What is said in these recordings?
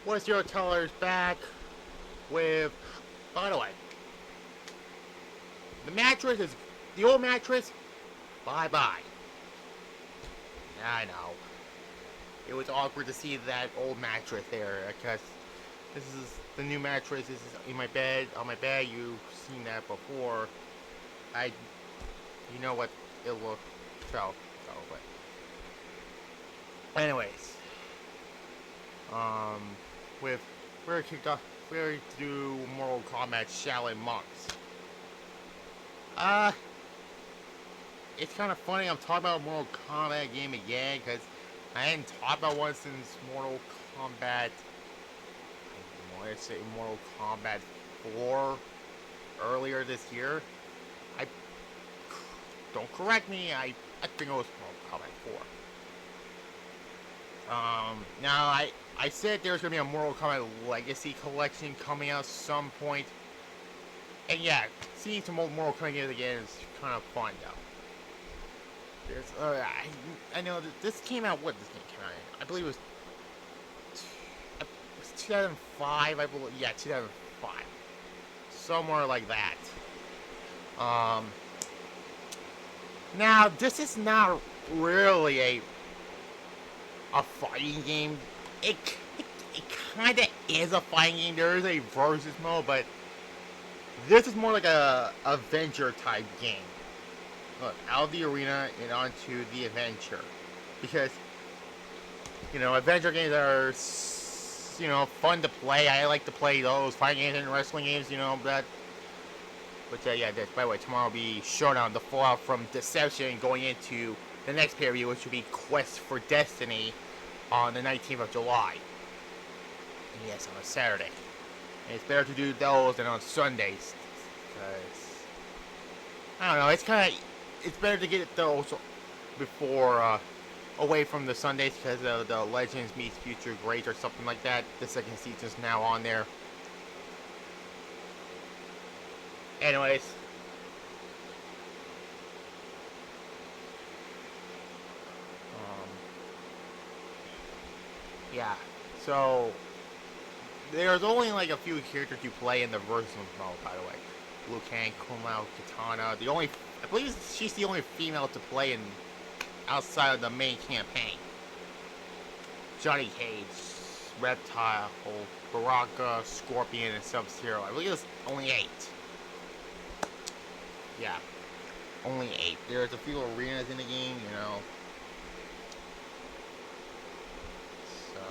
What's your tellers back with? By the way, the mattress is the old mattress. Bye bye. I know. It was awkward to see that old mattress there because this is the new mattress. This is in my bed. On my bed, you've seen that before. I, you know what it looked felt. But anyways, um, with we're kicked off. We're to do Mortal Kombat Shaolin monks. Uh, it's kind of funny I'm talking about a Mortal Kombat game again because I hadn't talked about one since Mortal Kombat. I want to say Mortal Kombat 4 earlier this year. I don't correct me. I think it was Mortal Kombat 4. Now I said there's gonna be a Mortal Kombat Legacy collection coming out some point, and yeah, seeing some old Mortal Kombat games again is kind of fun though. There's I know that this came out. What this game came out in? I believe it was 2005. I believe 2005, somewhere like that. Now this is not really a fighting game. It kind of is a fighting game. There is a versus mode, but this is more like a adventure type game. Look, out of the arena and onto the adventure, because adventure games are fun to play. I like to play those fighting games and wrestling games. That. But yeah, by the way, tomorrow will be Showdown, the fallout from Deception, going into the next pay-per-view, which will be Quest for Destiny on the 19th of July. And yes, on a Saturday. And it's better to do those than on Sundays, because I don't know. It's better to get those before away from the Sundays, because the Legends meets Future Greats or something like that. The second season's now on there. Anyways, yeah. So there's only like a few characters you play in the versus mode. By the way, Liu Kang, Kumao, Katana. I believe she's the only female to play in outside of the main campaign. Johnny Cage, Reptile, Baraka, Scorpion, and Sub-Zero. I believe it's only 8. Yeah, only 8. There's a few arenas in the game, So,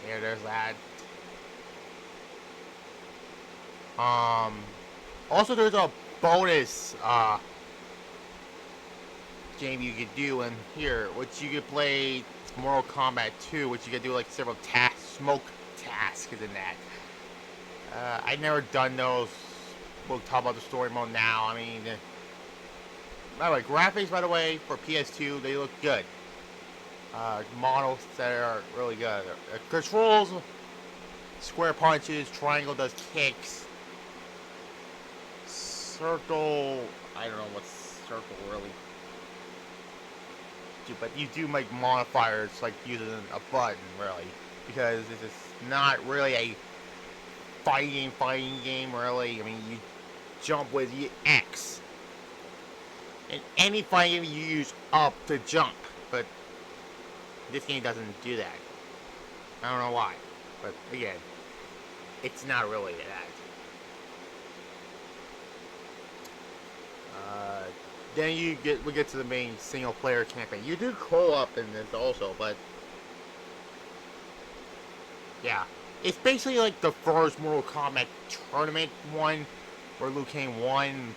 yeah, there's that. Also there's a bonus, game you could do in here, which you could play Mortal Kombat 2, which you could do like several smoke tasks in that. I've never done those. We'll talk about the story mode now. I mean, by the way, graphics, by the way, for PS2, they look good. Models that are really good. Controls, square punches, triangle does kicks. Circle, I don't know what circle really do, but you do make modifiers like using a button, really, because this is not really a fighting game, really. I mean, you jump with X. In any fighting game, you use up to jump, but this game doesn't do that. I don't know why, but again, it's not really that. Then we get to the main single player campaign. You do co-op in this also, but yeah, it's basically like the first Mortal Kombat tournament one, where Liu Kang won,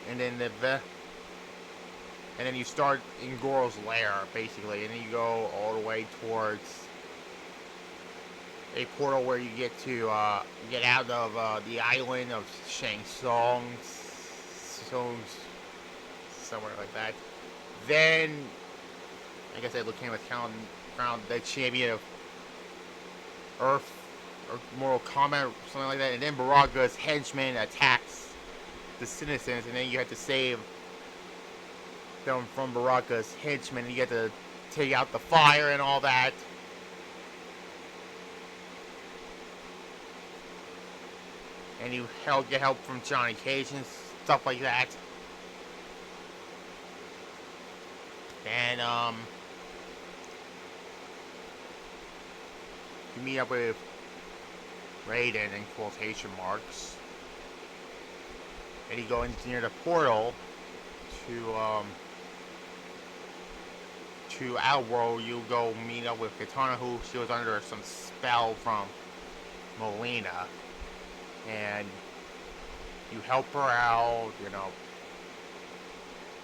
and then you start in Goro's lair basically, and then you go all the way towards a portal where you get to get out of the island of Shang Tsung, somewhere like that. Then, like I said, Liu Kang was crowned the champion of Earth or Mortal Kombat or something like that. And then Baraka's henchman attacks the citizens, and then you have to save them from Baraka's henchmen. You get to take out the fire and all that. and you get help from Johnny Cage and stuff like that. And you meet up with Raiden in quotation marks, and you go into near the portal to Outworld. You go meet up with Katana, who she was under some spell from Molina, and you help her out, you know,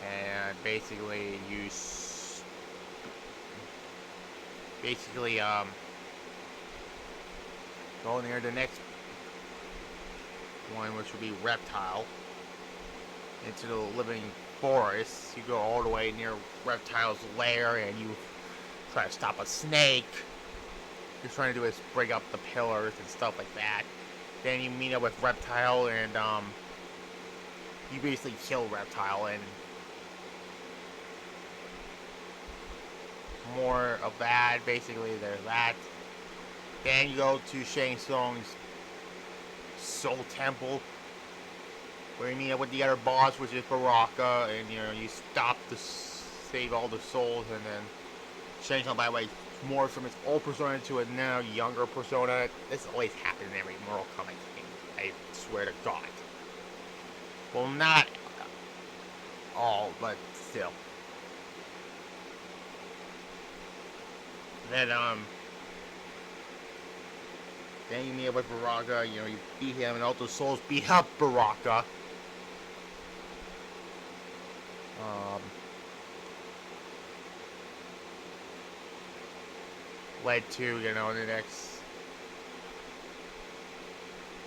and basically go near the next one, which would be Reptile, into the living forest. You go all the way near Reptile's lair, and you try to stop a snake. You're trying to do is break up the pillars and stuff like that. Then you meet up with Reptile, and you basically kill Reptile, and more of that. Basically, there's that. Then you go to Shang Tsung's Soul Temple, where you meet up with the other boss, which is Baraka, and you know you stop to save all the souls, and then Shang Tsung, by the way, morphs from its old persona to a now younger persona. This always happens in every Mortal Kombat game. I swear to God. Well, not all, but still. Then you meet up with Baraka, you know, you beat him, and all the souls beat up Baraka. Led to, you know, the next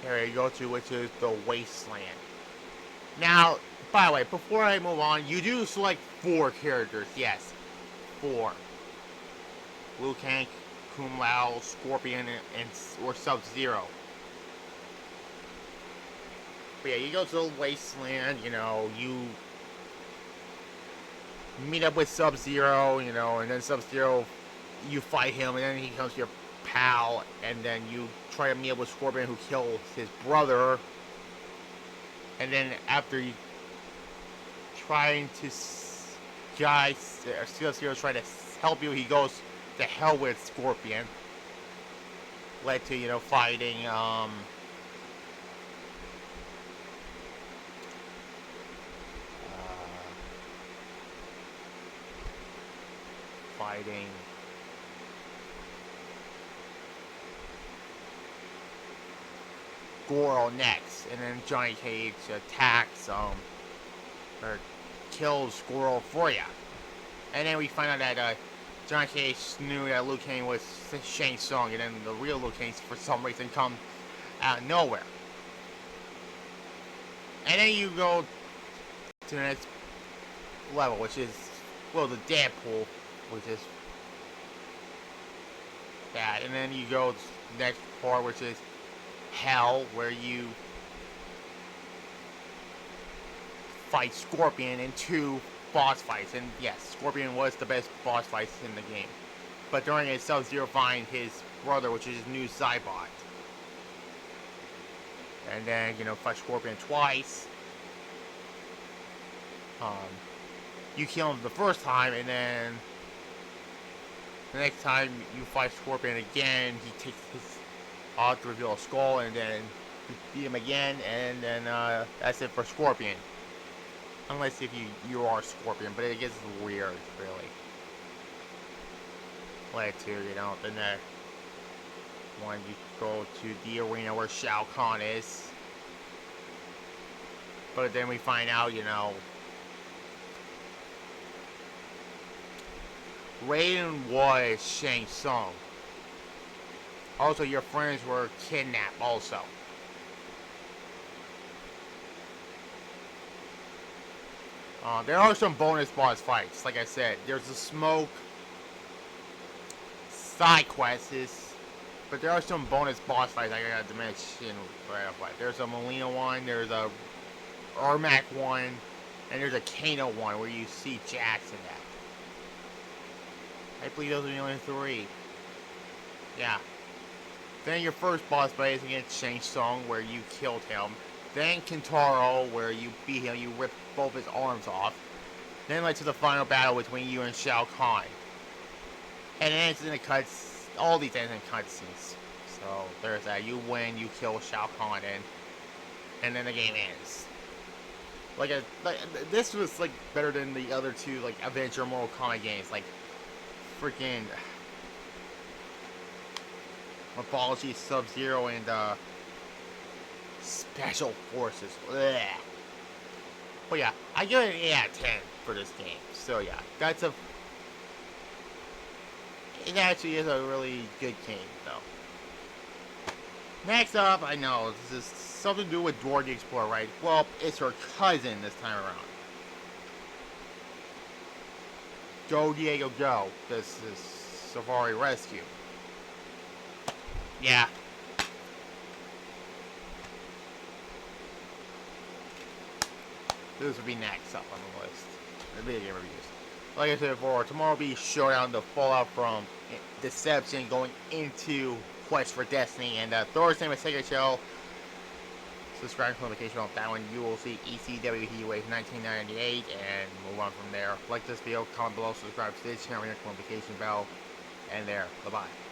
area you go to, which is the Wasteland. Now, by the way, before I move on, you do select 4 characters, yes. 4. Liu Kang, Kung Lao, Scorpion, or Sub-Zero. But yeah, you go to the Wasteland, you know, you meet up with Sub-Zero, you know, and then Sub-Zero, you fight him, and then he becomes your pal, and then you try to meet up with Scorpion, who kills his brother, and then after you trying to Sub-Zero trying to help you, he goes to hell with Scorpion. Led to, you know, fighting Goro next, and then Johnny Cage attacks or kills Goro for ya. And then we find out that Johnny Cage knew that Liu Kang was Shang Tsung, and then the real Liu Kang for some reason comes out of nowhere. And then you go to the next level, which is, well, the Deadpool, which is that. And then you go to the next part, which is Hell, where you fight Scorpion in 2 boss fights. And yes, Scorpion was the best boss fights in the game. But during it, Sub-Zero finds his brother, which is his new Cybot. And then, you know, fight Scorpion twice. You kill him the first time, and then the next time you fight Scorpion again, he takes his to reveal a skull, and then you beat him again, and then that's it for Scorpion. Unless if you are Scorpion, but it gets weird, really. Led to, you know, the next one, you go to the arena where Shao Kahn is. But then we find out, you know, Raiden was Shang Tsung. Also, your friends were kidnapped also. There are some bonus boss fights, like I said. There's the smoke side quests, but there are some bonus boss fights I got to mention right up. There's a Molina one, there's a Ermac one, and there's a Kano one where you see Jackson at. I believe those are the only 3. Yeah. Then your first boss fight is against Shang Tsung, where you killed him. Then Kintaro, where you beat him, you ripped both his arms off. Then led to the final battle between you and Shao Kahn. And it ends in the cuts. All these ends in cutscenes. So there's that. You win, you kill Shao Kahn, and then the game ends. This was like better than the other two like adventure Mortal Kombat games, like freaking Mythology, Sub-Zero, and Special Forces. Blech. But yeah, I give it an 8 out of 10 for this game. So yeah, it actually is a really good game though. Next up, I know this is something to do with Dora the Explorer, right? Well, it's her cousin this time around. Go Diego Go. This is Safari Rescue. Yeah. This will be next up on the list. The video game reviews. Like I said before, tomorrow will be Showdown, the fallout from Deception going into Quest for Destiny, and Thursday my second show. Subscribe to the notification on that one. You will see ECW Heatwave 1998 and move on from there. Like this video, comment below, subscribe to this channel, ring the notification bell, and there. Bye bye.